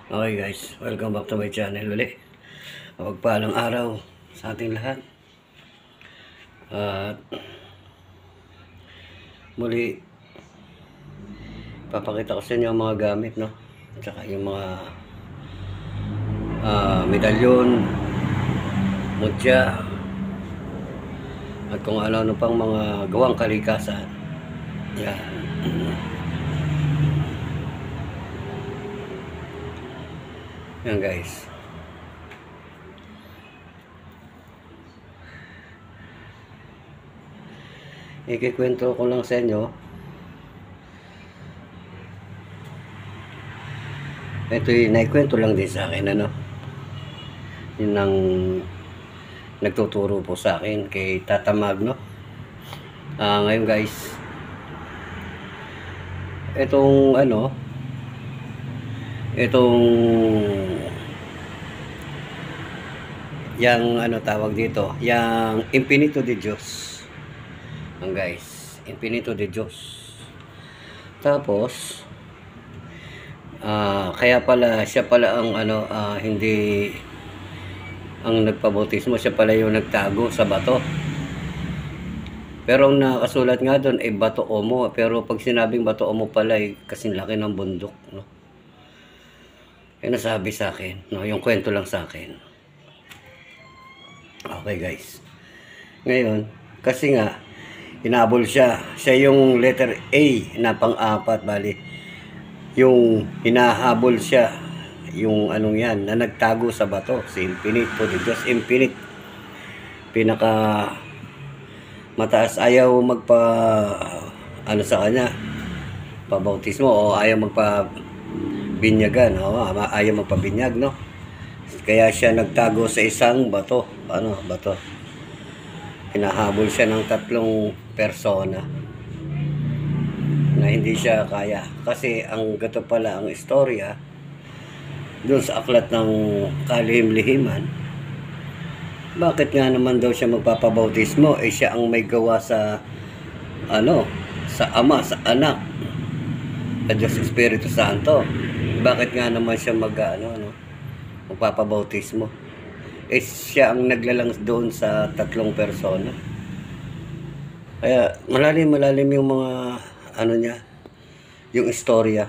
Okay guys, welcome back to my channel ulit. Mapagpalang araw sa ating lahat. At muli, papakita ko sa inyo ang mga gamit, no? At saka yung mga medalyon, mutya, at kung ano-ano pang mga gawang kalikasan. Yan. Yan guys. Ikikwento ko lang sa inyo. Ito yung naikwento lang din sa akin, ano. Yun ang nagtuturo po sa akin kay Tata Magno. Ngayon guys, itong yang tawag dito, yang Infinito de Dios. Guys, Infinito de Dios. Tapos kaya pala siya pala ang hindi ang nagpabautismo, siya pala yung nagtago sa bato. Pero ang nakasulat nga doon ay Bato Omo, pero pag sinabing Bato Omo pala ay kasing laki ng bundok, no? Yan nasabi sa akin, no? Yung kwento lang sa akin. Okay guys. Ngayon, kasi nga hinabol siya. Siya yung letter A na pang-apat, bali. Yung hinahabol siya, yung anong yan, na nagtago sa bato, si Infinito de Dios. Infinite, pinaka mataas, ayaw magpa sa kanya, pabautismo, o ayaw magpabinyagan, ayaw magpabinyag, no? Kaya siya nagtago sa isang bato, bato. Hinahabol siya ng 3 persona na hindi siya kaya, kasi ang gato pala ang istorya doon sa aklat ng kalihim-lihiman. Bakit nga naman daw siya magpapabautismo? Siya ang may gawa sa sa Ama, sa Anak, sa Diyos Espiritu Santo. Bakit nga naman siya magpapabautismo? Siya ang naglalang doon sa 3 persona. Kaya malalim yung mga niya, yung istorya.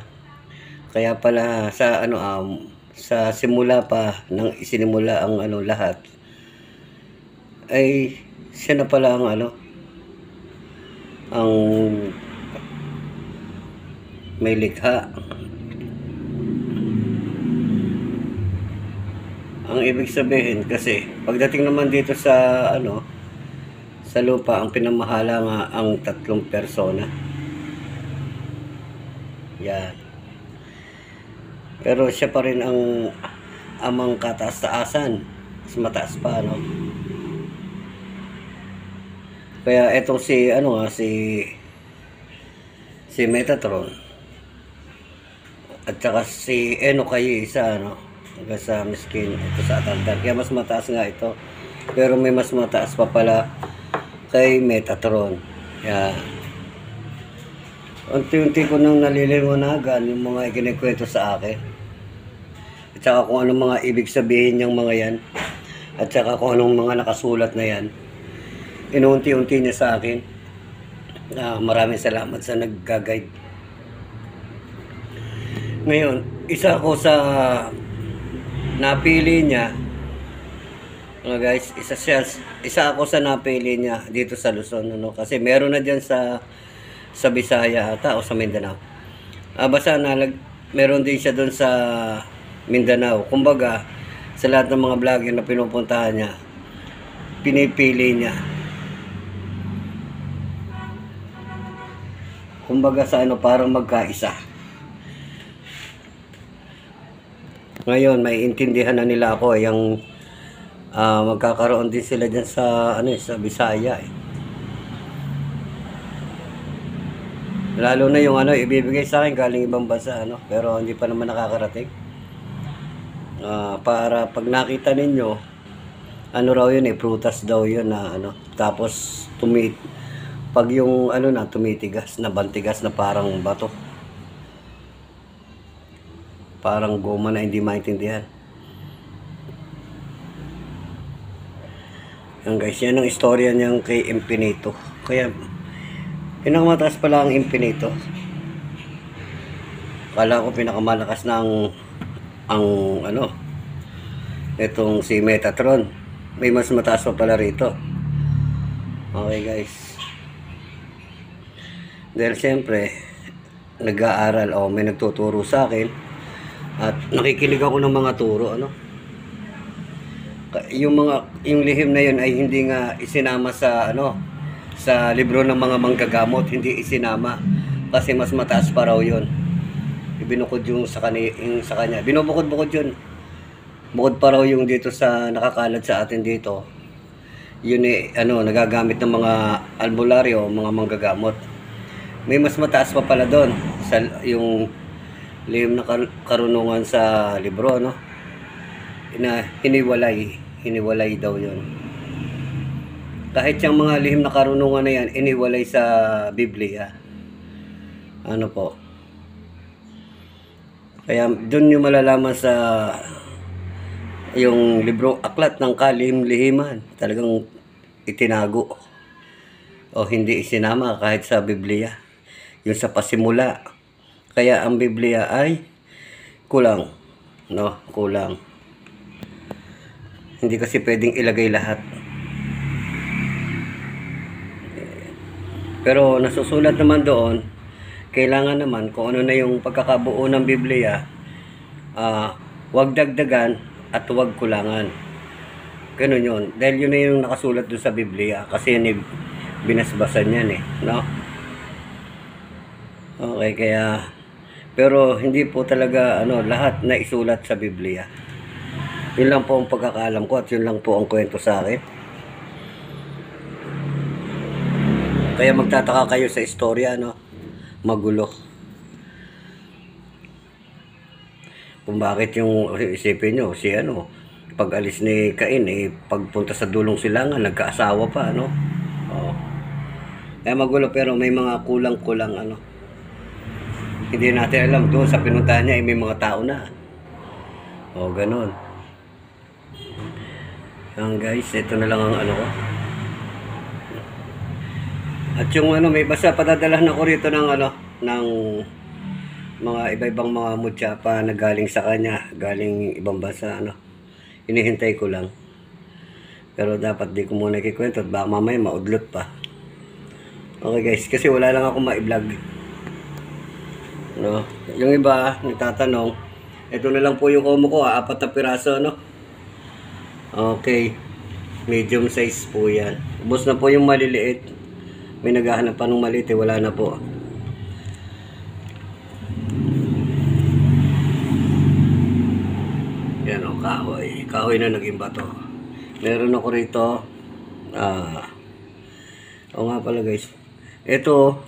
Kaya pala sa sa simula pa nang isinimula ang lahat, ay siya na pala ang ang may likha. Ang ibig sabihin, kasi pagdating naman dito sa sa lupa, ang pinamahala nga ang 3 persona. Yan. Pero siya pa rin ang amang kataas-taasan. Mas mataas pa, Kaya etong si Metatron at saka si Enoch ay isa, hanggang sa miskin ito sa Atandar. Kaya mas mataas nga ito. Pero may mas mataas pa pala kay Metatron. Kaya unti-unti ko nang naliliwanagan yung mga ikinikwento sa akin. At saka kung anong mga ibig sabihin yung mga yan. At saka kung anong mga nakasulat na yan. Inuunti-unti niya sa akin. Maraming salamat sa nag-guide. Ngayon, isa ako sa napili niya. Guys, isa ako sa napili niya dito sa Luzon, kasi meron na diyan sa Bisaya ata o sa Mindanao. Basta meron din siya doon sa Mindanao. Kumbaga, sa lahat ng mga vlogger na pinupuntahan niya, pinipili niya. Kumbaga sa parang magkaisa. Ngayon, may intindihan na nila ako, yung magkakaroon din sila dyan sa sa Bisaya, Lalo na yung ibibigay sa akin galing ibang bansa, pero hindi pa naman nakakarating. Para pag nakita ninyo, raw yun, prutas daw yun na tapos pag yung tumitigas na bantigas na parang bato. parang goma na hindi maintindihan. Yan guys, yan ang istorya niyang kay Infinito. Kaya pinakamataas pala ang Infinito. Kala ko pinakamalakas ng ano, itong si Metatron. May mas mataas pa pala rito. Okay guys. Dahil siyempre nag-aaral o may nagtuturo sa akin at nakikinig ako ng mga turo, ano. Yung lihim na yun ay hindi nga isinama sa ano, sa libro ng mga manggagamot, hindi isinama kasi mas mataas pa raw yun. Ibinukod yung sa kanya. Binubukod-bukod yun. Bukod pa raw yung dito sa nakakalat sa atin dito. Yun ano, nagagamit ng mga albularyo, mga manggagamot. May mas mataas pa pala doon sa yung lihim na karunungan sa libro, no? Hiniwalay daw yun. Kahit yung mga lihim na karunungan na yan, iniwalay sa Biblia. Ano po? Kaya doon nyo malalaman sa yung libro Aklat ng Kalihim-lihiman, talagang itinago o hindi isinama kahit sa Biblia. Yung sa pasimula. Kaya ang Biblia ay kulang. No? Kulang. Hindi kasi pwedeng ilagay lahat. Pero nasusulat naman doon, kailangan naman kung ano na yung pagkakabuo ng Biblia, wag dagdagan at wag kulangan. Ganun yun. Dahil yun na yung nakasulat doon sa Biblia. Kasi yun binasbasan yan no? Okay, kaya pero hindi po talaga lahat na isulat sa Biblia. Yun lang po ang pagkakaalam ko at yun lang po ang kwento sa akin. Kaya magtataka kayo sa istorya, magulo. Kung bakit yung isipin nyo, pag alis ni Cain, pagpunta sa dulong silangan, nagkaasawa pa, Kaya magulo, pero may mga kulang-kulang, Hindi natin alam, doon sa pinuntahan niya, may mga tao na. Ganun. Yan guys, ito na lang ang ko. At yung may basta padadalahan ako rito ng ng mga iba-ibang mga mutsapa na galing sa kanya, galing ibang bansa, Hinihintay ko lang. Pero dapat di ko muna ikikwento at baka mamaya maudlot pa. Okay guys, kasi wala lang ako ma-vlog. Yung iba nagtatanong, ito na lang po yung komo ko, 4 na piraso, Okay. Medium size po yan. Ubos na po yung maliliit. May naghahanap pa ng maliit, wala na po. Yan kahoy. Kahoy na naging bato. Meron ako rito. Nga pala guys. Ito,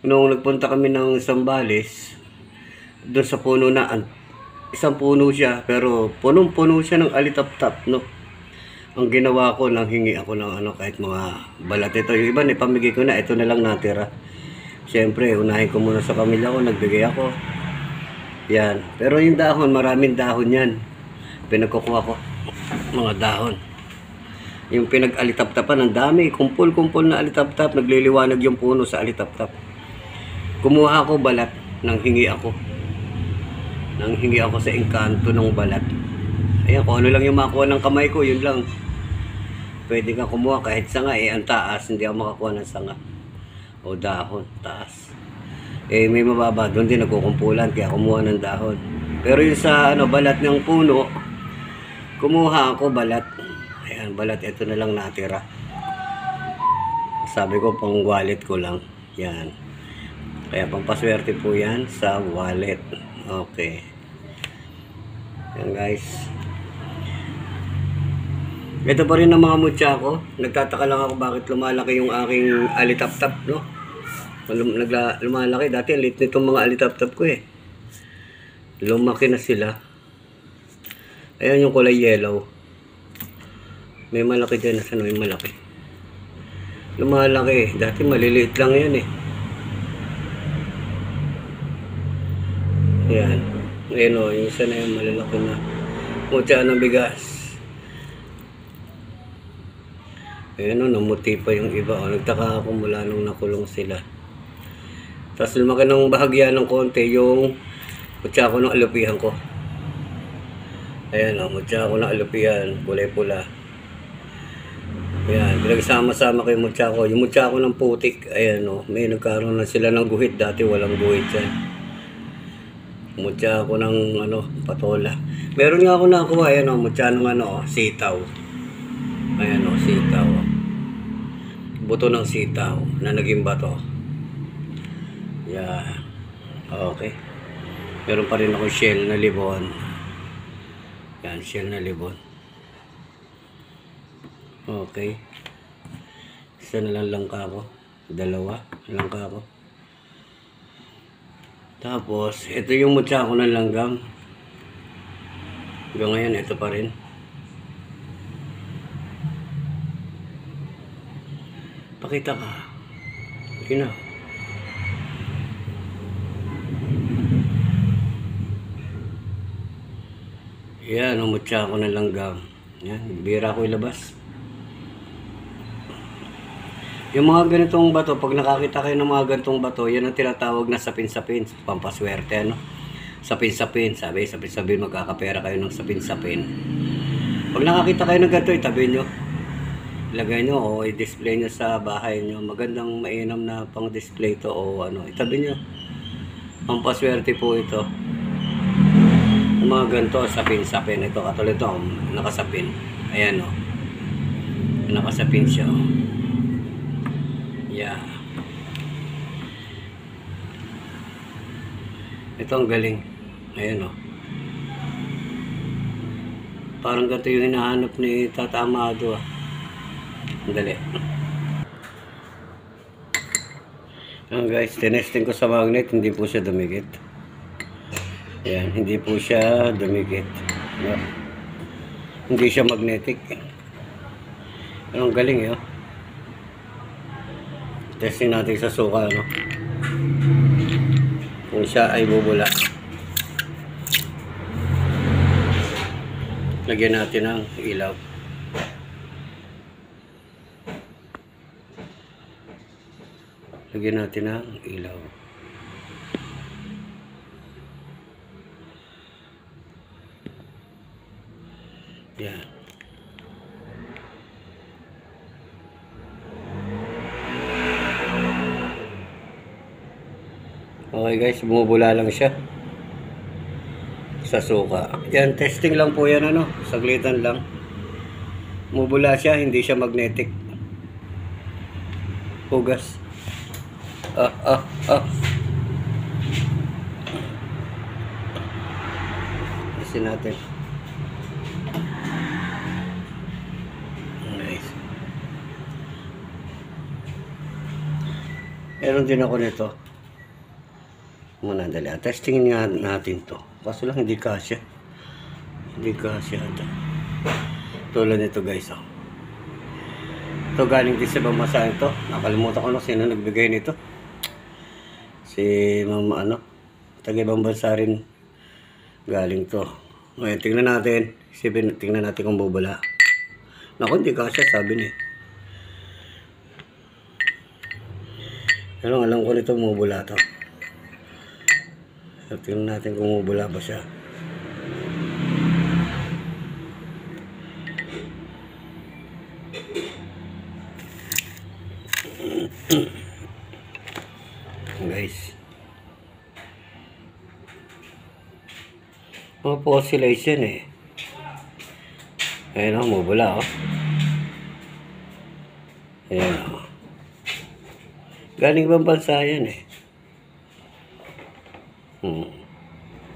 nung nagpunta kami ng Zambales, doon sa puno na, isang puno siya, pero punong-puno siya ng alitap-tap, Ang ginawa ko, hingi ako ng kahit mga balat. Ito, yung iba, pamigay ko na, ito na lang natira. Siyempre, unahin ko muna sa pamilya ko, nagbigay ako. Yan. Pero yung dahon, maraming dahon yan. Pinagkukuha ko, mga dahon. Yung pinag-alitap-tapan, ang dami, kumpul-kumpul na alitap-tap, nagliliwanag yung puno sa alitap-tap. Kumuha ako balat, hingi ako sa engkanto ng balat. Ayan, kung ano lang yung makuha ng kamay ko, yun lang. Pwede ka kumuha kahit sanga, ang taas, hindi ako makakuha ng sanga. O dahon, taas. May mababa, doon din nagkukumpulan, kaya kumuha ng dahon. Pero yung sa balat ng puno, kumuha ako balat. Ayan, balat, ito na lang natira. Sabi ko, pang wallet ko lang. Yan. Kaya pang paswerte po yan sa wallet. Okay. Yan guys. Ito pa rin ang mga mutya ko. Nagtataka lang ako bakit lumalaki yung aking alitap-tap, Lumalaki. Dati ang liit nitong mga alitap-tap ko Lumaki na sila. Ayan yung kulay yellow. May malaki dyan. Nasaan may malaki? Lumalaki. Dati maliliit lang yan Ayan. Ayun o, yung isa na yung malalaki na mutya ng bigas. Ayun o, namuti pa yung iba. O, nagtaka ako mula nung nakulong sila. Tapos lumaki ng bahagya ng konti yung mutya ko ng alupihan ko. Ayan o, mutya ko ng alupihan, kulay pula. Ayan, pinagsama-sama ko yung mutya ko. Yung mutya ko ng putik, ayan o, may nagkaroon na sila ng guhit. Dati walang guhit yan. Mutya ko ng patola. Meron nga ako nakuha, ayan o, mutya ng sitaw. Ayan o, sitaw. Buto ng sitaw na naging bato. Yeah. Okay. Meron pa rin ako shell na libon. Yan, shell na libon. Okay. Isa na lang langka ko. Dalawa langka ko. Tapos, ito yung mutya ko ng langgam. Hanggang ngayon, ito pa rin. Pakita ka. Sige na. Yan, umutya ko ng langgam. Yan, bira ko ilabas. Yung mga ganitong bato, pag nakakita kayo ng mga ganitong bato, yan ang tinatawag na sapin-sapin. Pampaswerte, ano? Sapin-sapin. Sabi, sapin-sapin, magkakapera kayo ng sapin-sapin. Pag nakakita kayo ng ganito, itabi nyo. Ilagay nyo o i-display nyo sa bahay nyo. Magandang mainam na pang-display to o itabi nyo. Pampaswerte po ito. Yung mga ganito, sapin-sapin. Ito, katulad ito, nakasapin. Ayan o. Nakasapin siya o. Yeah. Ito ang galing. Ayan o. Parang ganito yung hinahanap ni Tata Amado ah. Ang dali. Ayan guys, tinesting ko sa magnet, hindi po siya dumikit. Ayan, hindi po siya dumikit. No. Hindi siya magnetic. Pero ang galing yun. Testing natin sa suka, no? Kung siya ay bubula. Lagyan natin ng ilaw. Lagyan natin ng ilaw. Yan. Okay guys, bumubula lang siya sa suka. Yan, testing lang po yan, saglitan lang. Bumubula siya, hindi siya magnetic. Hugas. Isin natin. Nice. Meron din ako nito. Muna dali. Testingin nga natin to. Kaso lang hindi kasya. Hindi kasya ata. Tulad nito guys. Oh. Ito galing din sa bamasahin to. Nakalimutan ko na sino nagbigay nito. Si mama taga-ibang bansa rin galing to. Ngayon tingnan natin. Tingnan natin kung bubula. Naku, hindi kasya sabi niya. Pero alam ko nito bubula to. So, tingnan natin kung bubula ba siya. Guys, mga fossilization eh. Ayan o, bubula o. Ayan o. Galing bang bansa yan eh.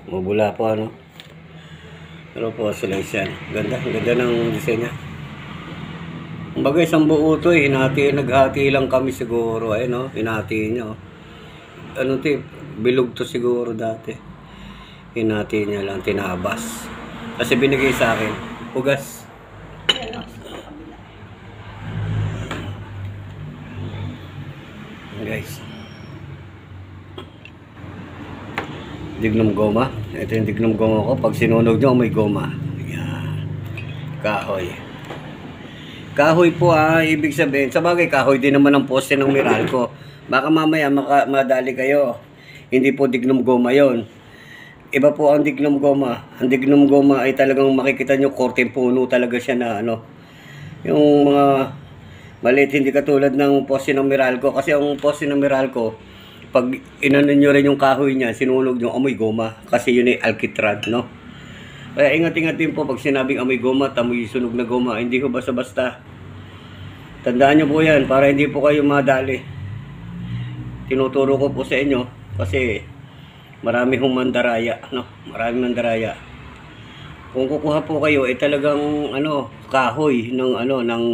Mabula po Pero fossilization. Ganda ng disenyo. Kumbaga isang buo to eh. Naghati lang kami siguro. Ayun hinati niya bilog to siguro dati. Hinati niya lang, tinabas. Kasi binigay sa akin. Hugas. Guys. Dignum goma. Ito yung dignum goma ko. Pag sinunog nyo, may goma. Yan. Kahoy. Kahoy po ibig sabihin. Sa bagay, kahoy din naman ang poste ng Meralco. Baka mamaya madali kayo. Hindi po dignum goma yon. Iba po ang dignum goma. Ang dignum goma ay talagang makikita nyo, korteng puno talaga siya na ano. Yung mga maliit, hindi katulad ng poste ng Meralco. Kasi ang poste ng Meralco, pag inanon nyo rin yung kahoy niya, sinunog nyo, amoy goma. Kasi yun ay alkitran, no? Kaya ingat-ingat din po pag sinabing amoy goma, amoy sunog na goma. Hindi ko basta-basta. Tandaan nyo po yan para hindi po kayo madali. Tinuturo ko po sa inyo kasi marami hong mandaraya, no? Marami mandaraya. Kung kukuha po kayo talagang kahoy ng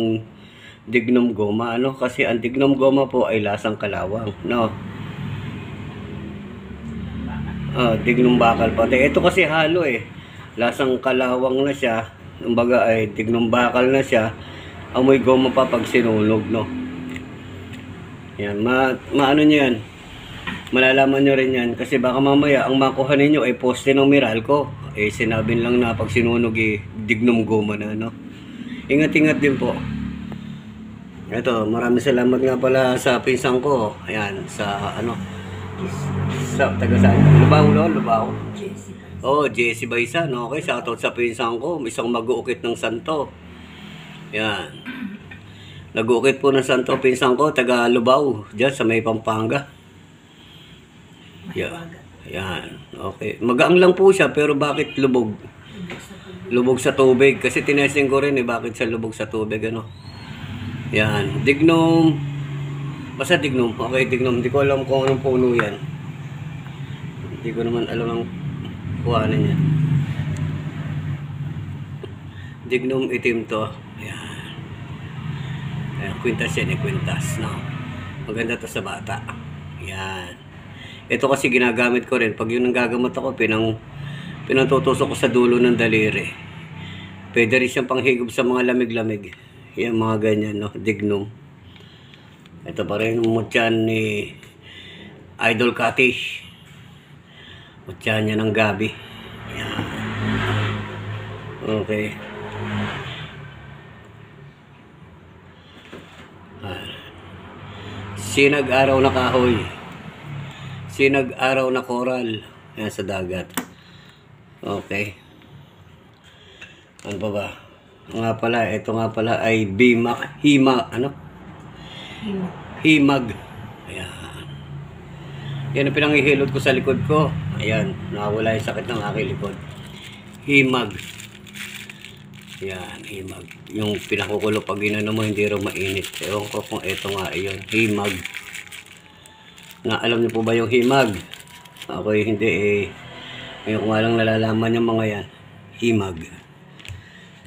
dignum goma, kasi ang dignum goma po ay lasang kalawang, no? Dignum bakal pati. Ito kasi halo lasang kalawang na siya. Kumbaga ay dignum bakal na siya. Amoy goma pa pag sinunog, no? Yan, maano nyo yan. Malalaman nyo rin yan. Kasi baka mamaya, ang makuha ninyo ay poste ng Meralco. Sinabi lang na pag sinunog dignum goma na, no? Ingat-ingat din po. Ito, maraming salamat nga pala sa pinsan ko. Ayan, sa taga saan? Lubaw. Jesse Baysan. Okay, shoutout sa pinsan ko. Isang mag-uukit ng santo. Yan. Nag-uukit po ng santo pinsan ko, taga Lubaw, dyan sa may Pampanga. Yan. Okay. Magaang lang po siya, pero bakit lubog? Lubog sa tubig. Kasi tinesting ko rin bakit siya lubog sa tubig, Yan. Dignum. Basta dignum. Okay, dignum. Hindi ko alam kung anong puno yan. Hindi ko naman alam ang kuhanan niya. Dignum itim to. Yan. Quintas yan quintas, no? Maganda to sa bata. Yan. Ito kasi ginagamit ko rin. Pag yun ang gagamot ako, pinatutusok ko sa dulo ng daliri. Pwede rin siyang panghigop sa mga lamig-lamig. Yan, mga ganyan, no? Dignum. Ito pa rin, mutyan ni Idol Katish. Mutyan niya ng gabi. Yan. Okay. Sinag-araw na kahoy. Sinag-araw na koral. Yan sa dagat. Okay. Ano pa ba? Ito nga pala ay himag. Ayan. Yan ang pinangihilot ko sa likod ko. Ayan. Nakawala yung sakit ng aking likod. Himag. Yan, himag. Yung pinakukulo pag inano mo, hindi rin mainit. Ewan ko kung ito nga yun. Himag. Alam niyo po ba yung himag? Ako hindi ngayon ko nga lang nalalaman yung mga yan. Himag.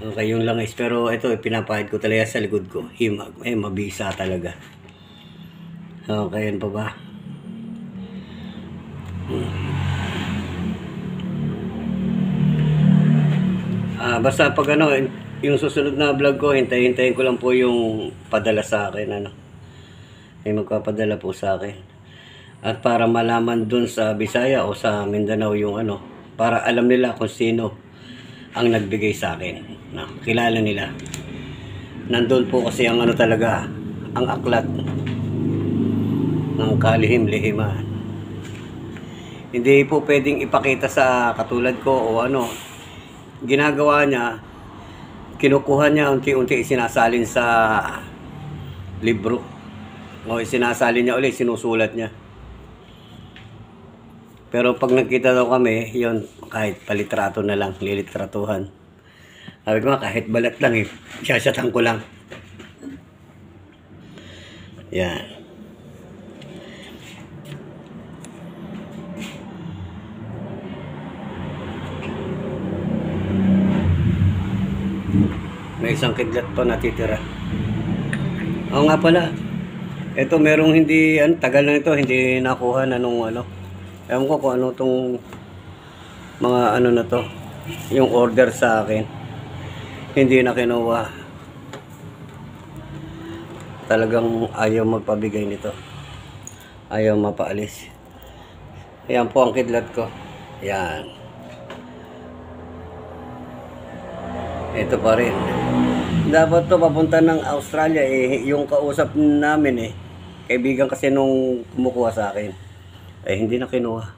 Okay, yung langis. Pero ito, pinapahid ko talaga sa likod ko. Himag. Mabisa talaga. Okay, yan pa ba? Basta pag yung susunod na vlog ko, hintayin ko lang po yung padala sa akin, May magpapadala po sa akin. At para malaman dun sa Bisaya o sa Mindanao yung para alam nila kung sino ang nagbigay sa akin. Kilala nila. Nandun po kasi ang talaga, ang aklat ng kalihim-lihiman. Hindi po pwedeng ipakita sa katulad ko o ginagawa niya, kinukuha niya unti-unti, isinasalin sa libro o isinasalin niya ulit, sinusulat niya. Pero pag nagkita daw kami, yon kahit palitrato na lang, lilitratuhan. Sabi ko kahit balat lang sasatan ko lang. Yan. May isang kidlat pa natitira. Oo nga pala. Ito merong hindi, tagal na ito, hindi nakuha na nung ewan ko kung tong mga na to. Yung order sa akin. Hindi na kinuha. Talagang ayaw magpabigay nito. Ayaw mapaalis. Ayan po ang kidlat ko. Yan. Ito pa rin. Dapat to papunta ng Australia eh. Yung kausap namin eh. Kaibigan kasi nung kumukuha sa akin. Eh hindi na kinuha.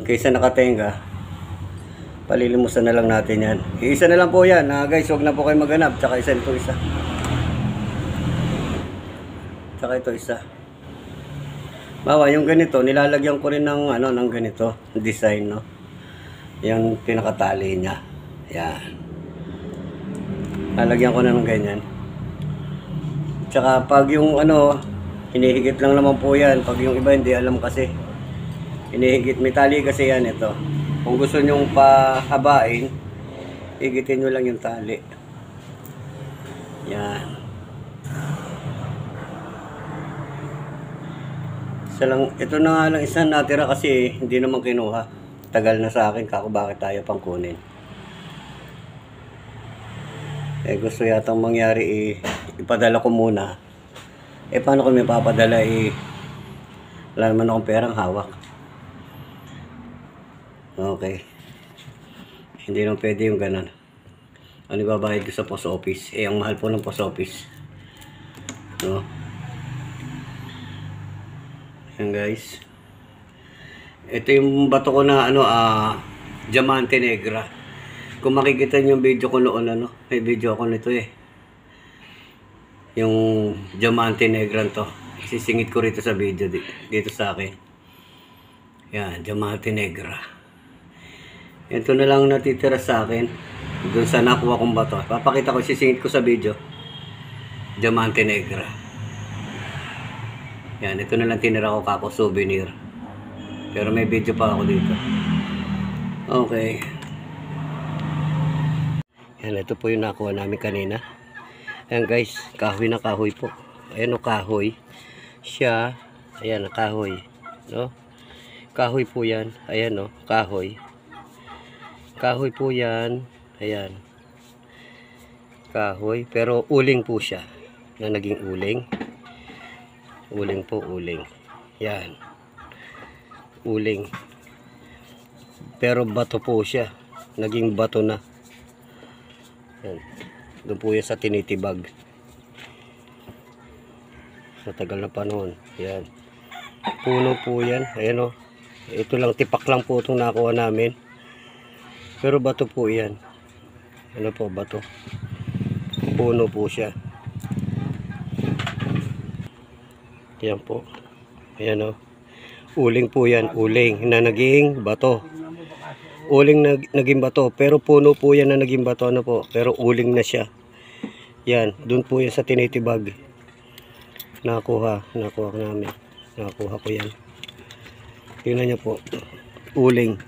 Kaysa nakatenga. Palilimusan na lang natin yan. Isa na lang po yan. Guys, huwag na po kayo maghanap. Tsaka isa ito isa. Tsaka ito isa. Bawa, yung ganito, nilalagyan ko rin ng ano, ng ganito, design, no. Yung pinakatali niya. Yan. Lalagyan ko na ng ganyan. Tsaka pag yung ano, hinihigit lang naman po yan. Pag yung iba hindi alam kasi. Hinihigit, may tali kasi yan ito. Kung gusto nyong pahabain, higitin nyo lang yung tali. Yan. Ito na nga lang isang natira kasi hindi naman kinuha. Tagal na sa akin, kako bakit tayo pang kunin. Eh gusto yatang mangyari ipadala ko muna. Eh paano kung may papadala wala naman akong perang hawak. Okay. Hindi naman pwede yung ganun. Ano ibabayad ko sa post office? Eh ang mahal po ng post office. No? Yan guys. Ito yung bato ko na ano Diamante Negra. Kung makikita niyo yung video ko noon may video ako nito eh. Yung Diamante Negra to. Isisingit ko rito sa video dito sa akin. Yan, Diamante Negra. Ito na lang natitira sa akin. Doon sa nakuha kong bato. Papakita ko, isisingit ko sa video. Diamante Negra. Yan, ito na lang tinira ko kako souvenir. Pero may video pa ako dito. Okay. Yan, ito po yung nakuha namin kanina. Ayan guys, kahoy na kahoy po. Ayan o, kahoy. Siya, ayan, kahoy. No? Kahoy po yan. Ayan o, kahoy. Kahoy po yan. Ayan. Kahoy. Pero uling po siya. Na naging uling. Uling po, uling. Yan. Uling. Pero bato po siya. Naging bato na. Yan. Doon po yan sa tinitibag. Sa tagal na panahon. Yan. Puno po yan. Ayan o. Ito lang, tipak lang po itong nakuha namin. Pero bato po yan. Ano po, bato. Puno po siya. Yan po. Ayan o. Uling po yan. Uling na naging bato. Uling na naging bato. Pero puno po yan na naging bato. Ano po. Pero uling na siya. Yan. Doon po yan sa tinitibag. Nakuha ko namin. Nakuha ko yan. Tingnan niyo po. Uling.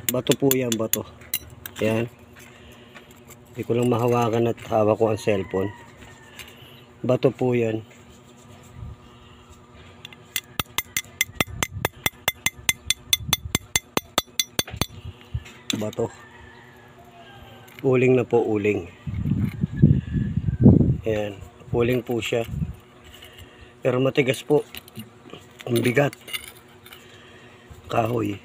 Bato po yan. Bato. Yan. Hindi ko lang mahawakan at hawak ko ang cellphone. Bato po yan. Bato. Uling na po, uling. Ayan. Uling po siya. Pero matigas po. Ang bigat. Kahoy.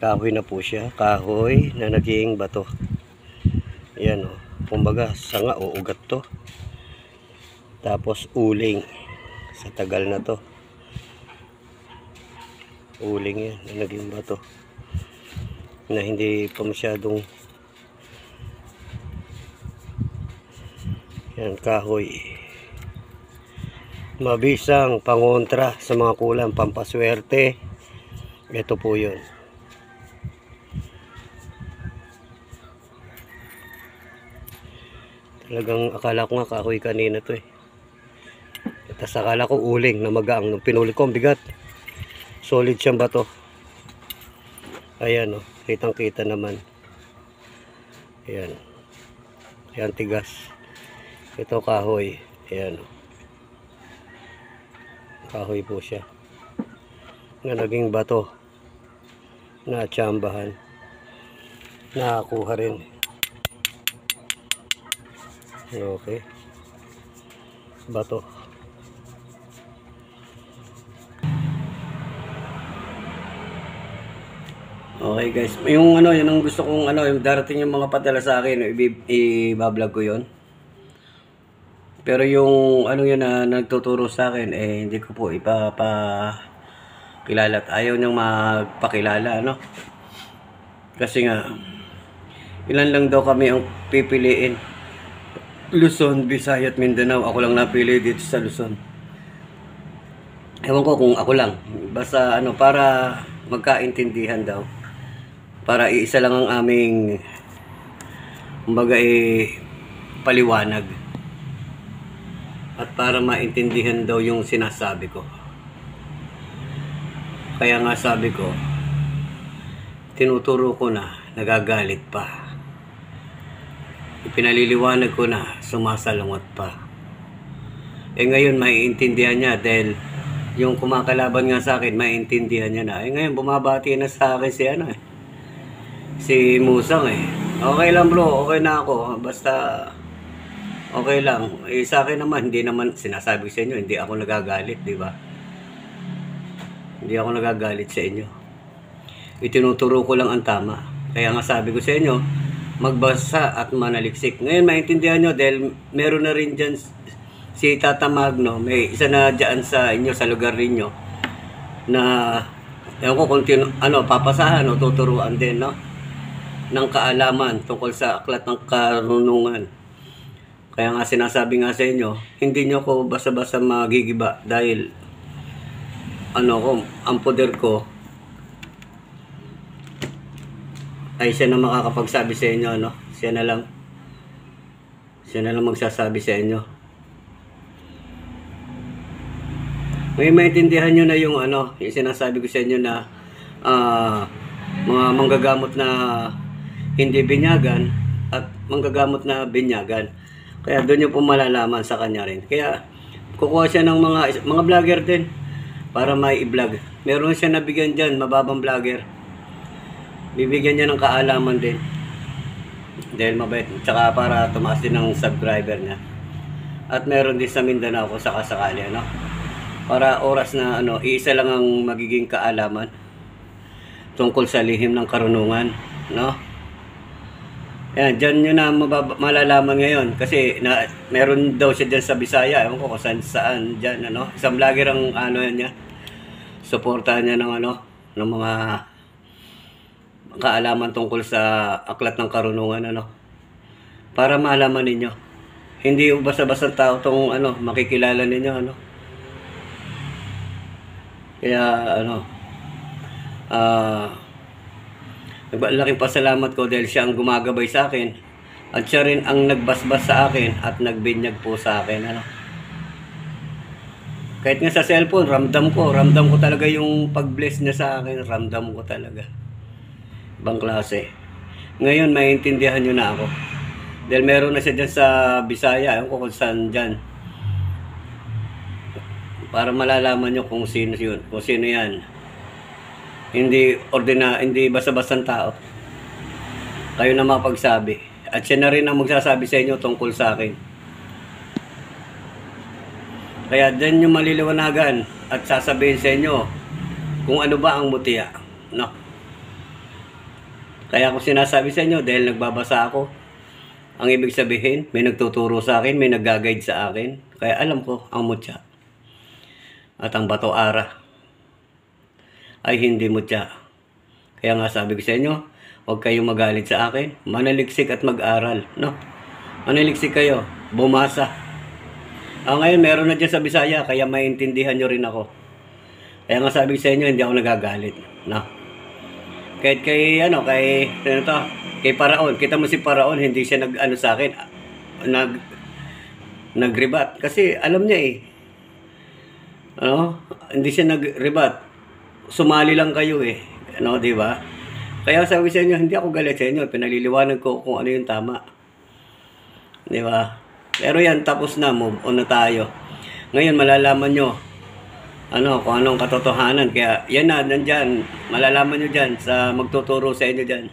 Kahoy na po siya. Kahoy na naging bato. Ayan o. Kumbaga, sanga o ugat to. Tapos uling. Sa tagal na to. Uling yan na naging bato na hindi pa masyadong yan, kahoy. Mabisang pangontra sa mga kulang, pampaswerte. Ito po yun. Talagang akala ko nga kahoy kanina to eh. Tapos akala ko uling na magaang. Nung pinuli ko ang bigat. Solid siyang bato. Ayan o. Kitang kita naman. Ayan. Ayan, tigas. Ito kahoy. Ayan o. Kahoy po siya. Na naging bato. Na tsambahan. Nakakuha rin. Okay. Bato. Okay guys, yung ano, yun ang gusto kong ano, yung darating yung mga padala sa akin, i-vlog ko yun. Pero yung ano yun na nagtuturo sa akin, hindi ko po ipapakilala at ayaw niyang magpakilala, ano. Kasi nga, ilan lang daw kami ang pipiliin. Luzon, Visayas at Mindanao. Ako lang napili dito sa Luzon. Ewan ko kung ako lang. Basta ano, para magkaintindihan daw. Para iisa lang ang aming kumbaga paliwanag. At para maintindihan daw yung sinasabi ko. Kaya nga sabi ko, tinuturo ko na, nagagalit pa. Ipinaliliwanag ko na, sumasalungat pa. Ngayon maiintindihan niya dahil yung kumakalaban nga sa akin, maiintindihan niya na. Ngayon bumabati na sa akin si ano si Musang Okay lang bro, okay na ako. Basta okay lang. Sa akin naman, hindi naman sinasabi sa inyo, hindi ako nagagalit, di ba? Hindi ako nagagalit sa inyo. Itinuturo ko lang ang tama. Kaya nga sabi ko sa inyo, magbasa at manaliksik. Ngayon maintindihan nyo dahil meron na rin dyan si Tata Magno. May isa na dyan sa inyo, sa lugar ninyo na ewan ko kung papasahan o tuturuan din, no? Ng kaalaman tungkol sa aklat ng karunungan. Kaya nga sinasabi nga sa inyo, hindi nyo ko basta-basta magigiba dahil ang poder ko ay siya na makakapagsabi sa inyo, no? Siya na lang magsasabi sa inyo. May maintindihan nyo na yung yung sinasabi ko sa inyo na mga manggagamot na hindi binyagan at manggagamot na binyagan. Kaya doon yung po malalaman sa kanya rin. Kaya kukuha siya ng mga vlogger din para may i-vlog. Meron siya nabigyan dyan, mababang vlogger. Bibigyan niya ng kaalaman din. Dahil mabait. Tsaka para tumaas din ng subscriber niya. At meron din sa Mindanao kung sakasakali, para oras na iisa lang ang magiging kaalaman tungkol sa lihim ng karunungan, no? Yan, dyan nyo na malalaman ngayon. Kasi meron daw siya dyan sa Bisaya. Ewan ko kung saan dyan, Isang vlogger ang niya. Suportahan niya ng ng mga kaalaman tungkol sa aklat ng karunungan, para malaman ninyo. Hindi basta-basta tao tong makikilala ninyo, Kaya laking pasalamat ko dahil siya ang gumagabay sa akin at siya rin ang nagbasbas sa akin at nagbinyag po sa akin, Kahit nga sa cellphone, ramdam ko talaga yung pag-bless niya sa akin, ramdam ko talaga. Ibang klase. Ngayon, maiintindihan nyo na ako. Dahil meron na siya dyan sa Bisaya, ewan ko kung saan dyan. Para malalaman nyo kung sino yun, kung sino yan. Hindi basta-bastang tao. Kayo na mapagsabi. At siya na rin ang magsasabi sa inyo tungkol sa akin. Kaya dyan yung maliliwanagan at sasabihin sa inyo kung ano ba ang mutiya, Kaya ako sinasabi sa inyo dahil nagbabasa ako. Ang ibig sabihin, may nagtuturo sa akin, may nag-guide sa akin. Kaya alam ko ang mutya. At ang bato ara ay hindi mutya. Kaya nga sabi ko sa inyo, huwag kayong magalit sa akin. Manaliksik at mag-aral, Manaliksik kayo, bumasa. Ngayon meron na dyan sa Bisaya, kaya maintindihan nyo rin ako. Kaya nga sabi ko sa inyo, hindi ako nagagalit, Kahit kay Paraon. Kita mo si Paraon, hindi siya sa akin, nag-rebat. Kasi alam niya hindi siya nag-rebat. Sumali lang kayo di ba? Kaya sabi sa inyo, hindi ako galit sa inyo. Pinaliliwanag ko kung ano yung tama. Di ba? Pero yan, tapos na. Move on na tayo. Ngayon, malalaman nyo kung anong katotohanan. Kaya yan na, nandyan. Malalaman nyo dyan sa magtuturo sa inyo dyan.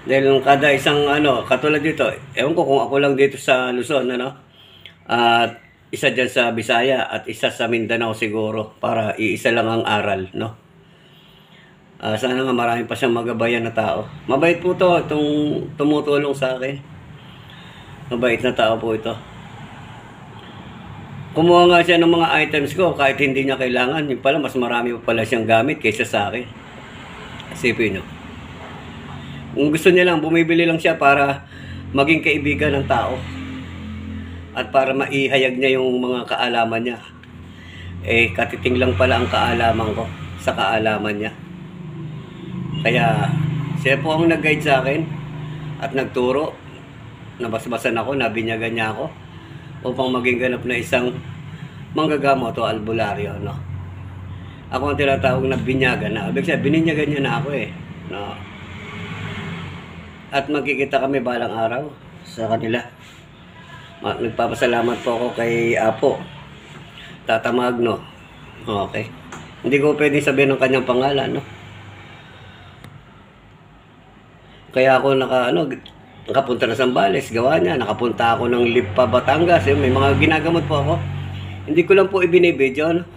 Dahil nung kada isang katulad dito, ewan ko kung ako lang dito sa Luzon, at isa dyan sa Bisaya at isa sa Mindanao siguro para iisa lang ang aral, Sana nga marami pa siyang magabayan na tao. Mabait po to, itong tumutulong sa akin. Mabait na tao po ito. Kumuha nga siya ng mga items ko kahit hindi niya kailangan. Yung pala, mas marami pa pala siyang gamit kaysa sa akin. Isipin nyo. Kung gusto niya lang, bumibili lang siya para maging kaibigan ng tao. At para maihayag niya yung mga kaalaman niya. Katiting lang pala ang kaalaman ko sa kaalaman niya. Kaya siya po ang nag-guide sa akin at nagturo. Nabasbasan ako, nabinyagan niya ako upang maging ganap na isang manggagamot o albularyo, no? Ako ang tinatawag na binyagan na. Ibig sabihin, bininyagan niya na ako no? At magkikita kami balang araw sa kanila. Nagpapasalamat po ako kay Apo Tata Magno. Okay. Hindi ko pwedeng sabihin ng kanyang pangalan, no? Kaya ako nakapunta na Zambales, gawa niya. Nakapunta ako ng Lipa, Batangas. May mga ginagamot po ako. Hindi ko lang po ibinibidyo, no?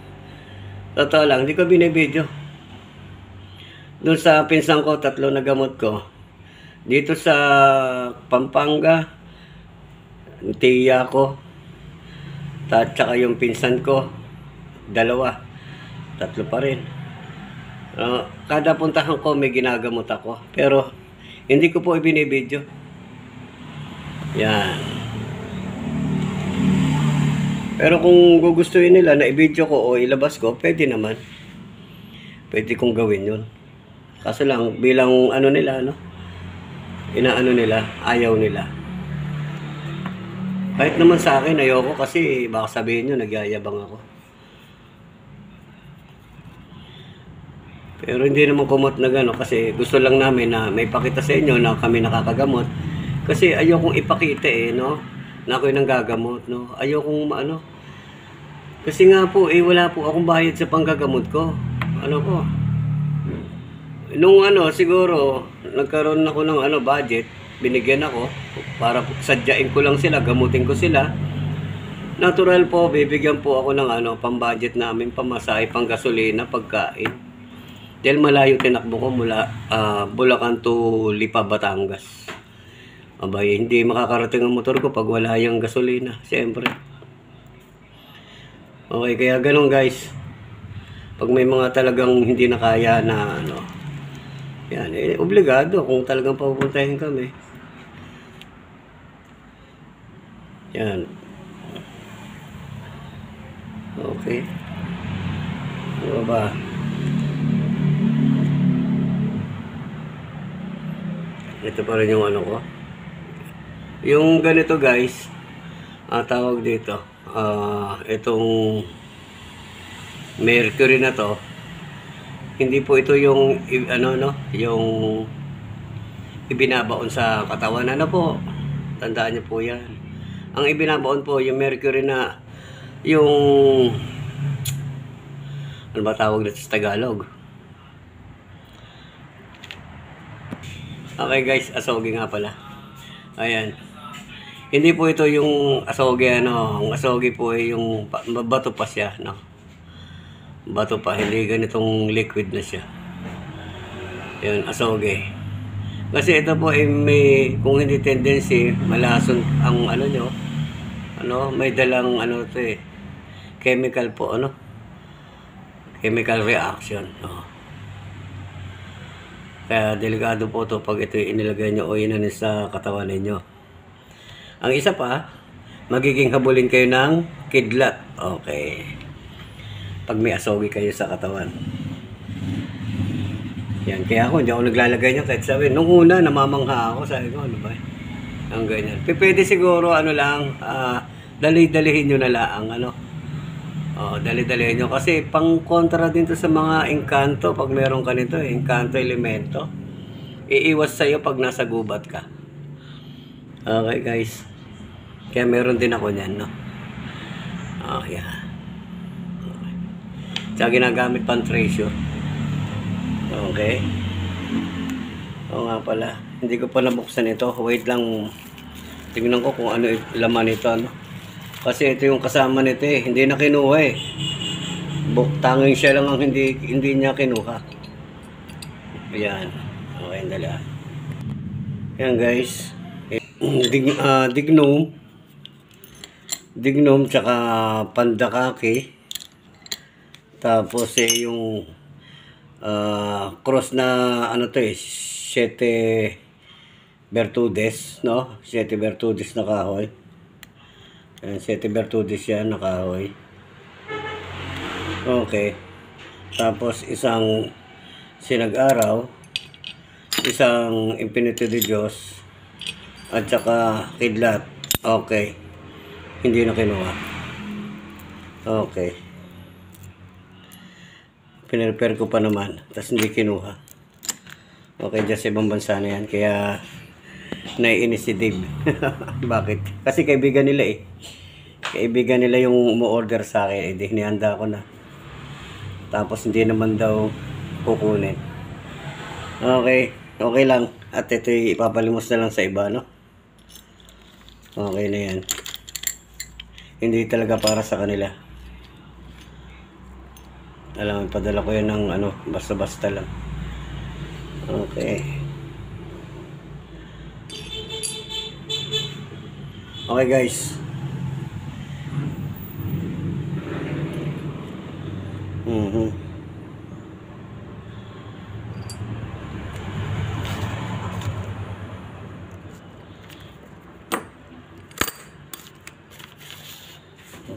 Totoo lang, hindi ko binibidyo. Doon sa pinsan ko, 3 na gamot ko. Dito sa Pampanga, tiya ko, at saka yung pinsan ko, 2. 3 pa rin. Kada puntahan ko, may ginagamot ako. Pero, hindi ko po ibinibidyo. Yan. Pero kung gugustuhin nila na i-video ko o ilabas ko, pwede naman. Pwede kong gawin yun. Kaso lang, bilang nila, inaano nila, ayaw nila. Kahit naman sa akin, ayoko kasi baka sabihin nyo, nagyayabang ako. Pero hindi naman kumot na gano'n kasi gusto lang namin na may pakita sa inyo na kami nakakagamot. Kasi ayokong ipakita na ako'y nanggagamot, no? Ayokong Kasi nga po, wala po akong bayad sa panggagamot ko. Nung siguro, nagkaroon ako ng budget, binigyan ako para sadyain ko lang sila, gamutin ko sila. Natural po, bibigyan po ako ng pang-budget namin, pamasahe, pang-gasolina, pagkain. Dahil malayo tinakbo ko mula Bulacan to Lipa, Batangas. Abay, hindi makakarating ang motor ko pag wala yung gasolina, siyempre. Okay, kaya ganun guys. Pag may mga talagang hindi na kaya na yan, obligado kung talagang papupuntahin kami. Yan. Okay. Ano ba? Ito pa rin yung ko. Yung ganito guys, tawag dito, itong mercury na to, hindi po ito yung yung ibinabaon sa katawan. Po, tandaan niyo po yan. Ang ibinabaon po yung mercury na yung ano ba tawag dito sa Tagalog? Okay guys, asogi nga pala. Ayan. Hindi po ito yung asogi Ang asogi po ay yung bato pa siya, Bato pa, hindi ganitong liquid na siya. Ayan, asogi. Kasi ito po ay may, kung hindi tendency, malason ang nyo. May dalang chemical po, chemical reaction, Kaya delikado po ito pag ito inilagay nyo o inanis sa katawan ninyo. Ang isa pa, magiging habulin kayo ng kidlat. Okay. Pag may asogi kayo sa katawan. Yan. Kaya ako, hindi ako naglalagay niya kahit sabi. Nung una, namamangha ako. Sabi ko, ba? Ang ganyan. Pwede siguro, dali-dalihin nyo na lang, dali-dalihin nyo. Kasi pang kontra din to sa mga engkanto. Pag meron ka nito, engkanto elemento. Iiwas sa'yo pag nasa gubat ka. Okay guys. Kaya meron din ako niyan, yeah. Okay. Tsaka ginagamit pang treasure. Okay. Oo nga pala. Hindi ko pa nabuksan ito. Wait lang. Tingnan ko kung ano laman nito, Kasi ito yung kasama nito Hindi na kinuha Tanging siya lang ang hindi niya kinuha. Ayan. Okay, dala. Ayan guys. Dignum. Dignum tsaka pandakake. Tapos yung cross na ano to Siete Bertudes, no? Siete Bertudes na kahoy. Ayan, Siete Bertudes yan na kahoy. Okay. Tapos isang sinag-araw, isang Infinito de Diyos, at saka kidlat. Okay. Hindi na kinuha. Okay. Pinrepair ko pa naman, tapos hindi kinuha. Okay, dyan sa ibang bansa na yan. Kaya naiinis si Dave. Bakit? Kasi kaibigan nila Kaibigan nila yung umu-order sa akin. Hindi, hinihanda ko na. Tapos hindi naman daw kukunin. Okay. Okay lang. At ito ipapalimos na lang sa iba, no? Okay na yan. Hindi talaga para sa kanila. Alam mo, padala ko yan ng basta-basta lang. Okay. Okay guys.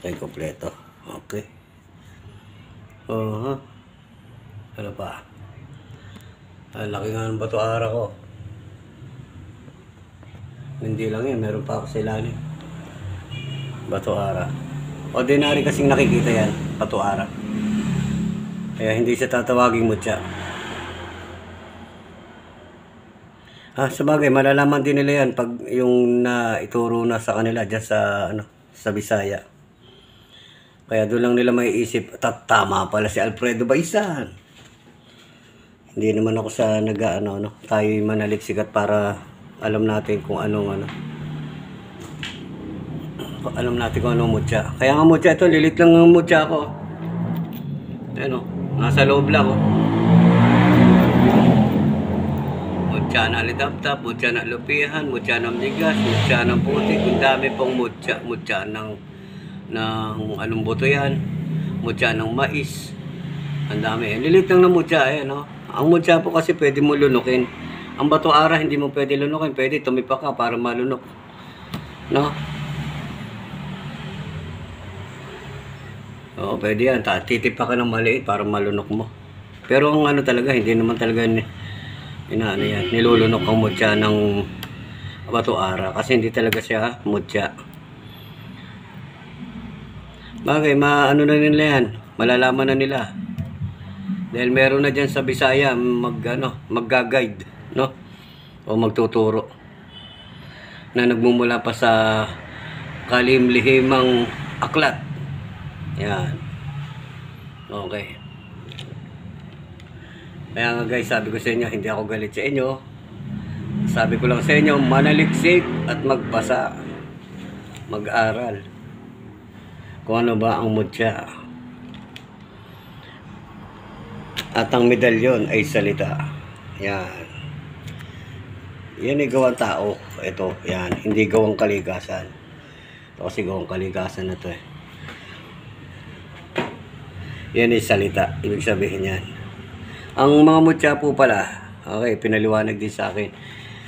Okay, kompleto. Okay. Ano pa? Ang laki nga ng bato-ara ko. Hindi lang yan, meron pa ako sa ilalim. Bato-ara. Ordinary kasing nakikita yan, bato-ara. Kaya hindi siya tatawaging mutya. Sabagay, malalaman din nila yan pag yung ituro na sa kanila dyan sa Bisaya. Kaya doon lang nila may isip, tama pala si Alfredo Baisan. Hindi naman ako sa tayo manaliksikat para alam natin kung anong alam natin kung anong mutya. Kaya nga mutya ito, lilit lang ang mutya ko. Ayan nasa loob lang Mutya na litap-tap, mutya na lupihan, mutya ng bigas, mutya ng putik, ang dami pong mutya. Mutya ng anong buto yan, mutya ng mais, ang dami. Lilit lang ng mutya, Ang mutya po kasi pwede mo lunukin. Ang bato-ara hindi mo pwede lunukin, pwede tumipa ka para malunok, no? Oo, pwede yan. Titipa ka ng maliit para malunok mo. Pero ang talaga, hindi naman talaga nilulunok ang mutya ng bato-ara kasi hindi talaga siya mutya. Bagay, na nila yan. Malalaman na nila. Dahil meron na dyan sa Bisaya magga-guide, no? O magtuturo. Na nagmumula pa sa kalimlihimang aklat. Yan. Okay. Kaya nga guys, sabi ko sa inyo, hindi ako galit sa inyo. Sabi ko lang sa inyo, manaliksik at magbasa. Mag-aral. Kung ano ba ang mutya. At ang medalyon ay salita. Yan. Yan ay gawang tao. Ito, yan. Hindi gawang kalikasan. Ito kasi gawang kalikasan na to Yan ay salita. Ibig sabihin yan. Ang mga mutya po pala, okay, pinaliwanag din sa akin.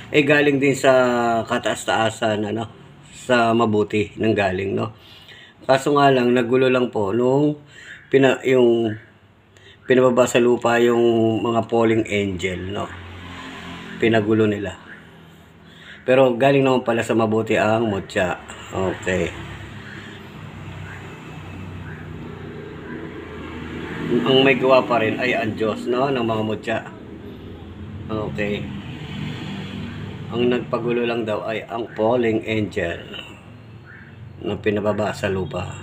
Galing din sa kataas-taasan, sa mabuti ng galing, no? Kaso nga lang, nagulo lang po nung pinababa sa lupa yung mga falling angel, no? Pinagulo nila. Pero galing naman pala sa mabuti ang mutya. Okay. Ang may gawa pa rin ay ang Diyos, no? Ng mga mutya. Okay. Ang nagpagulo lang daw ay ang falling angel na pinababa sa lupa.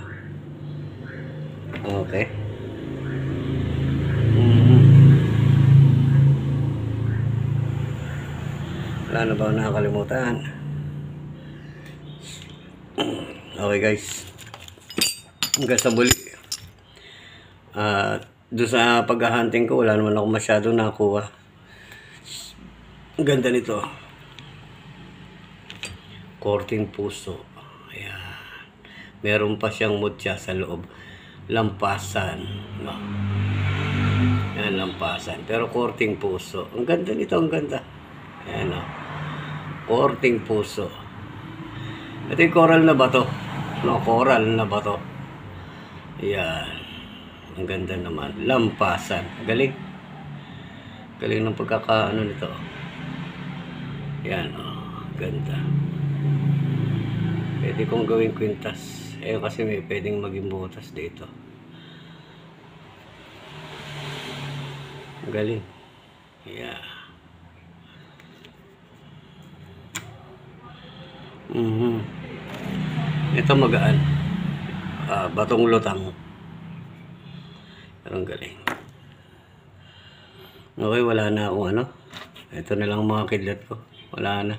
Okay. Wala na ba nakakalimutan? Okay guys. Hanggang sa muli. Doon sa paghahunting ko, wala naman ako masyadong nakuha. Ang ganda nito. Korting puso. Ayan. Meron pa siyang mutya sa loob. Lampasan. No? Ayan, lampasan. Pero korting puso. Ang ganda nito, ang ganda. Ayan, no? Korting puso. Ito yung coral na bato. No, coral na bato. Ayan. Ang ganda naman. Lampasan. Galing. Galing ng pagkakaano nito. Ayan, oh. Ganda. Pwede kong gawing kwintas. Ayun kasi may pwedeng maging butas dito. Galing. Yeah. Ito magaan. Batong lutang. Pero ang galing. Okay, wala na akong ano. Ito na lang mga kidlat ko. Wala na.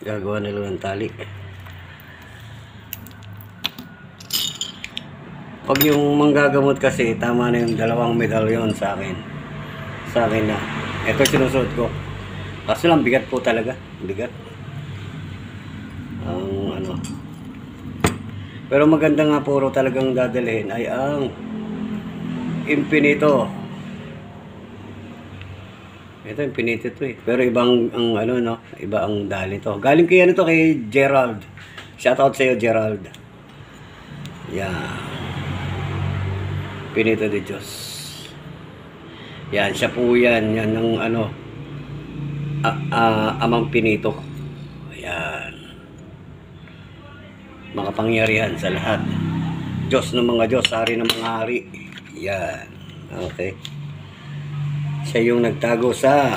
Gagawa na lang ng tali. Pag yung manggagamot kasi, tama na yung 2 medalyon sa akin. Sa akin na. Ito sinusuot ko. Kaso lang, bigat po talaga. Bigat. Ang ano. Pero maganda nga puro talagang dadalhin ay ang Infinito. Ito Infinito to eh. Pero ibang ang ano no, iba ang dali to. Galing kay ano to kay Gerald. Shoutout sa iyo Gerald. Yeah. Infinito de Diyos. Yan, siya po yan. Yan ng ano Amang Pinito. Ayan. Makapangyarihan sa lahat. Diyos ng mga Diyos, hari ng mga hari. Yan. Okay. Siya yung nagtago sa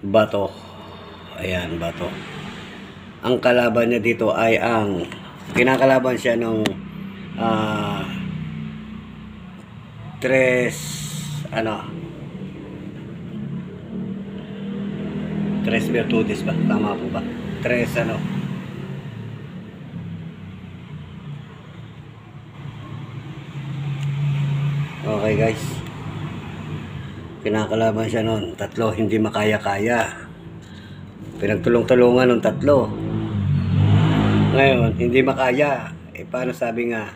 bato. Ayan, bato. Ang kalaban niya dito ay ang kinakalaban siya ng tres virtudes ba? Tama po ba? Tres Okay guys. Kinakalaban siya nun. 3 hindi makaya-kaya. Pinagtulong-tulungan ng 3. Ngayon, hindi makaya. Paano sabi nga,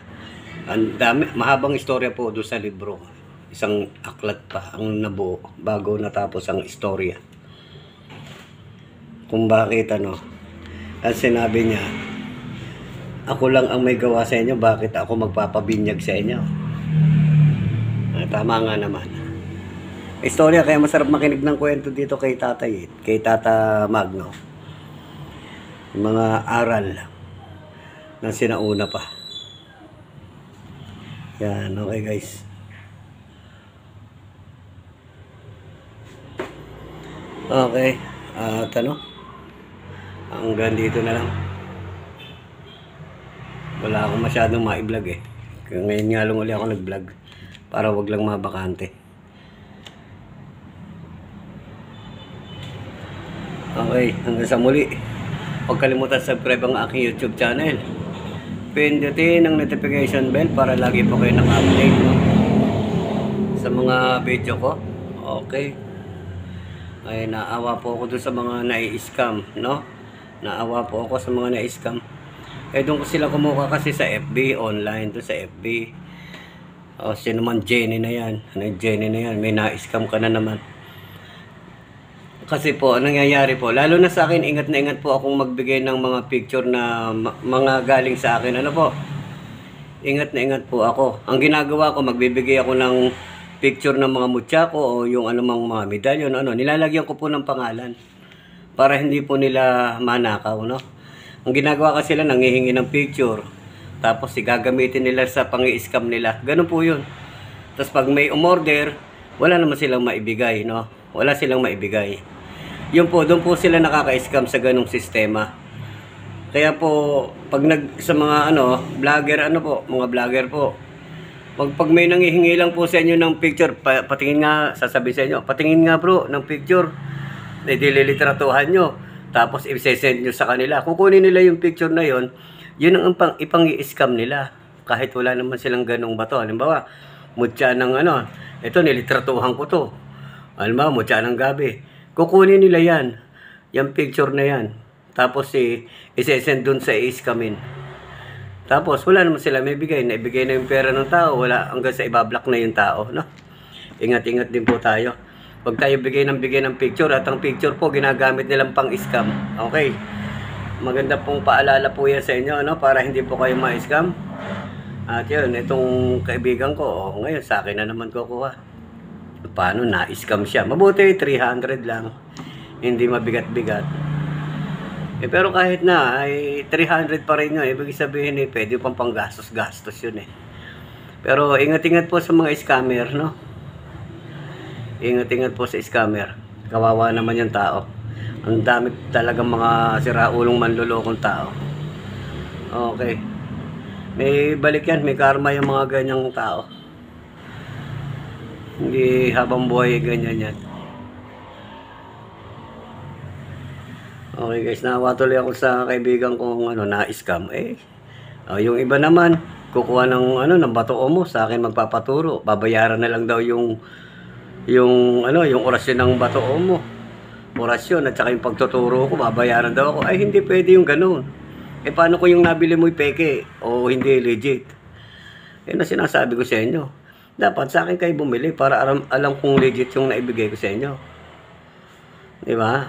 ang dami, mahabang istorya po doon sa libro. Isang aklat pa ang nabuo bago natapos ang istorya. Kung bakit ang sinabi niya, ako lang ang may gawa sa inyo, bakit ako magpapabinyag sa inyo? Tama nga naman. Istorya, kaya masarap makinig ng kwento dito kay Tatay, kay Tata Magno. Mga aral na sinauna pa. Yan, okay guys. Okay, hanggang dito na lang. Wala akong masyadong ma-vlog eh. Ngayon nga lang ulit ako nag-vlog para wag lang mabakante. Okay, hanggang sa muli. Huwag kalimutan subscribe ang aking YouTube channel. Pindutin ang notification bell para lagi po kayo naka-update sa mga video ko. Okay. Ay, naawa po ako dun sa mga nai-scam, no? Naawa po ako sa mga nai-scam. Eh, doon ko sila kumuha kasi sa FB, online, doon sa FB. O, sino man Jenny na yan. Ano yung Jenny na yan? May na-scam ka na naman. Kasi po, anong nangyayari po, lalo na sa akin, ingat na ingat po akong magbigay ng mga picture na mga galing sa akin. Ano po? Ingat na ingat po ako. Ang ginagawa ko, magbibigay ako ng picture ng mga mutya ko o yung anumang mga medalyon. Nilalagyan ko po ng pangalan para hindi po nila manakaw, no? Ang ginagawa kasi sila, nangihingi ng picture. Tapos gagamitin nila sa pang-i-scam nila. Ganun po yun. Tapos pag may umorder, wala naman silang maibigay, no? Wala silang maibigay. Yun po, doon po sila nakaka-scam sa ganung sistema. Kaya po, pag sa mga vlogger, mga vlogger po, pag may nanghihingi lang po sa inyo ng picture, patingin nga, sasabihin sa inyo, patingin nga bro ng picture, dililitratuhan nyo, tapos i-send nyo sa kanila. Kukunin nila yung picture na yon, yun ang ipang-i-scam nila. Kahit wala naman silang ganung bato. Halimbawa, mutya ng ito, nilitratuhan ko to. Alam mo, tiyan ng gabi. Kukunin nila yan. Yung picture na yan. Tapos isesend dun sa iskamin. Tapos wala naman sila may bigay. Naibigay na yung pera ng tao. Wala hanggang sa ibablock na yung tao. No? Ingat-ingat din po tayo. Huwag tayo bigay ng picture. At ang picture po gginagamit nilang pang scam. Okay. Maganda pong paalala po yan sa inyo. No? Para hindi po kayo ma-scam. At yun, itong kaibigan ko. Ngayon sa akin na naman kukuha. Paano na-scam siya? Mabuti 300 lang. Hindi mabigat-bigat. Pero kahit na ay 300 pa rin yun. Ibig sabihin pwede pang panggastos-gastos yun Pero ingat-ingat po sa mga scammer, no? Ingat-ingat po sa scammer. Kawawa naman yung tao. Ang dami talagang mga siraulong manlulokong tao. Okay. May balik yan, may karma yung mga ganyang tao. Hindi habang buhay ganyan yan. Okay guys, nawa tuloy ako sa kaibigan kong na-scam. Yung iba naman, kukuha ng bato mo sa akin magpapaturo. Babayaran na lang daw yung orasyon ng bato mo. Orasyon at saka yung pagtuturo ko, babayaran daw ako. Ay, hindi pwede yung ganoon. Paano ko yung nabili mo'y peke o hindi legit? Na sinasabi ko sa inyo. Dapat sa akin kayo bumili para alam kung legit yung naibigay ko sa inyo. Di ba?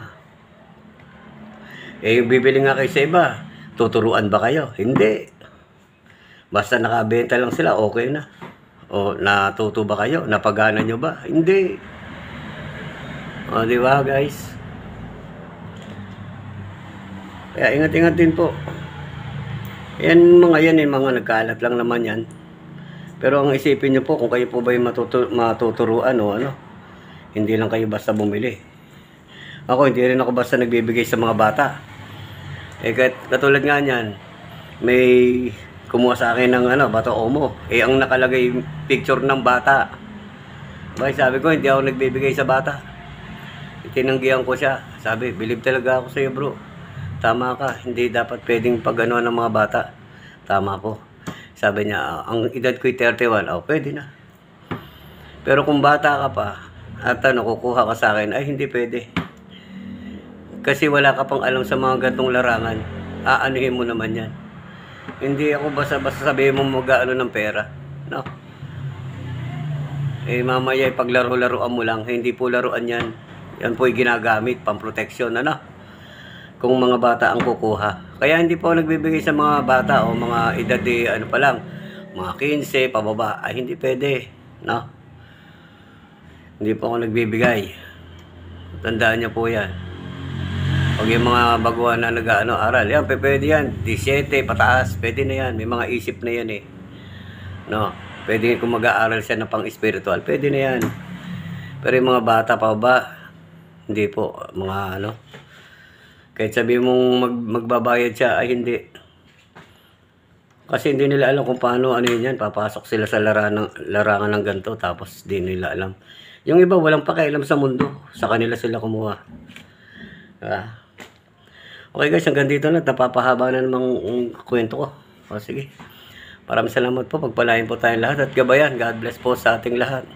Yung bibili nga kayo sa iba, tuturuan ba kayo? Hindi. Basta nakabenta lang sila, okay na. O natuto ba kayo? Napagana nyo ba? Hindi. O di ba guys? Kaya ingat-ingat din po. Yan mga nagkalat lang naman yan. Pero ang isipin nyo po, kung kayo po ba yung matuturuan o hindi lang kayo basta bumili. Ako, hindi rin ako basta nagbibigay sa mga bata. Katulad nga niyan, may kumuha sa akin ng bato omo. Ang nakalagay picture ng bata. Bakit sabi ko, hindi ako nagbibigay sa bata. Tinanggihan ko siya. Sabi, believe talaga ako sa iyo bro. Tama ka, hindi dapat pwedeng pag-ano ng mga bata. Tama ko. Sabi niya, ang edad ko'y 31, pwede na. Pero kung bata ka pa, at kukuha ka sa akin, ay hindi pwede. Kasi wala ka pang alam sa mga gantong larangan. Aanuhin mo naman yan. Hindi ako basta sabihin mo mag-ano ng pera. No? Mamaya paglaro-laruan mo lang, hindi po laruan yan. Yan po'y ginagamit, pang-protection, kung mga bata ang kukuha. Kaya hindi po nagbibigay sa mga bata o mga edad pa lang, mga 15, pababa, ay hindi pwede, no? Hindi po ako nagbibigay. Tandaan niyo po yan. Pag yung mga baguhan na aral, yan, pwede yan, 17, pataas, pwede na yan, may mga isip na yan no? Pwede kung mag-aaral siya ng pang-spiritual, pwede na yan. Pero yung mga bata pababa, hindi po, mga kahit sabi mong magbabayad siya, ay hindi. Kasi hindi nila alam kung paano yan. Papasok sila sa larangan ng ganito, tapos di nila alam. Yung iba, walang pakialam sa mundo. Sa kanila sila kumuha. Diba? Okay guys, hanggang dito na. Napapahaba na namang kwento ko. Sige. Maraming salamat po. Pagpalain po tayong lahat at gabayan. God bless po sa ating lahat.